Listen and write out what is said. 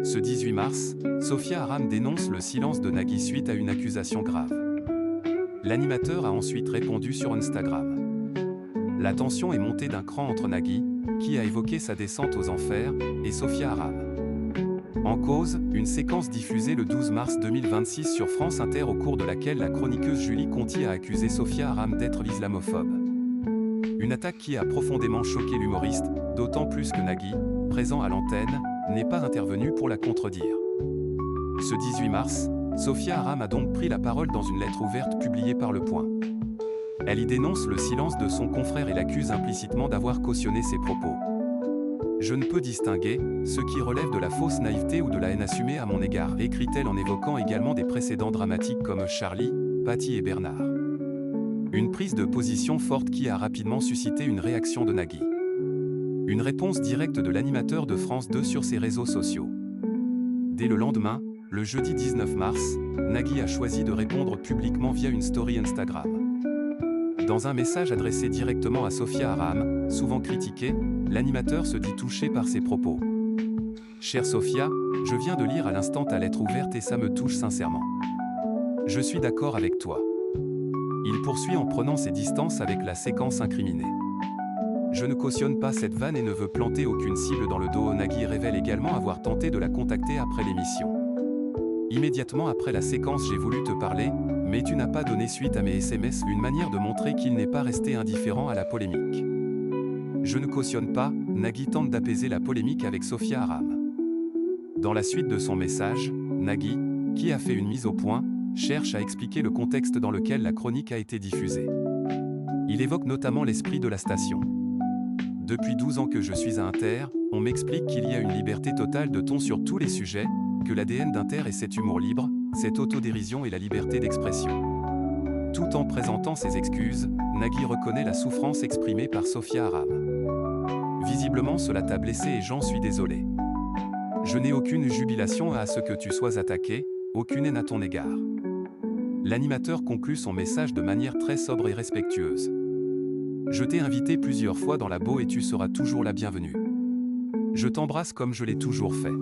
Ce 18 mars, Sophia Aram dénonce le silence de Nagui suite à une accusation grave. L'animateur a ensuite répondu sur Instagram. La tension est montée d'un cran entre Nagui, qui a évoqué sa descente aux enfers, et Sophia Aram. En cause, une séquence diffusée le 12 mars 2026 sur France Inter au cours de laquelle la chroniqueuse Julie Conti a accusé Sophia Aram d'être l'islamophobe. Une attaque qui a profondément choqué l'humoriste, d'autant plus que Nagui, présent à l'antenne, n'est pas intervenu pour la contredire. Ce 18 mars, Sophia Aram a donc pris la parole dans une lettre ouverte publiée par Le Point. Elle y dénonce le silence de son confrère et l'accuse implicitement d'avoir cautionné ses propos. Je ne peux distinguer ce qui relève de la fausse naïveté ou de la haine assumée à mon égard, écrit-elle en évoquant également des précédents dramatiques comme Charlie, Paty et Bernard. Une prise de position forte qui a rapidement suscité une réaction de Nagui. Une réponse directe de l'animateur de France 2 sur ses réseaux sociaux. Dès le lendemain, le jeudi 19 mars, Nagui a choisi de répondre publiquement via une story Instagram. Dans un message adressé directement à Sophia Aram, souvent critiquée, l'animateur se dit touché par ses propos. Chère Sophia, je viens de lire à l'instant ta lettre ouverte et ça me touche sincèrement. Je suis d'accord avec toi. Il poursuit en prenant ses distances avec la séquence incriminée. Je ne cautionne pas cette vanne et ne veux planter aucune cible dans le dos. Nagui révèle également avoir tenté de la contacter après l'émission. Immédiatement après la séquence, j'ai voulu te parler, mais tu n'as pas donné suite à mes SMS, une manière de montrer qu'il n'est pas resté indifférent à la polémique. Je ne cautionne pas, Nagui tente d'apaiser la polémique avec Sophia Aram. Dans la suite de son message, Nagui, qui a fait une mise au point, cherche à expliquer le contexte dans lequel la chronique a été diffusée. Il évoque notamment l'esprit de la station. Depuis 12 ans que je suis à Inter, on m'explique qu'il y a une liberté totale de ton sur tous les sujets, que l'ADN d'Inter est cet humour libre, cette autodérision et la liberté d'expression. Tout en présentant ses excuses, Nagui reconnaît la souffrance exprimée par Sophia Aram. Visiblement cela t'a blessé et j'en suis désolé. Je n'ai aucune jubilation à ce que tu sois attaqué, aucune haine à ton égard. L'animateur conclut son message de manière très sobre et respectueuse. Je t'ai invité plusieurs fois dans la boue et tu seras toujours la bienvenue. Je t'embrasse comme je l'ai toujours fait.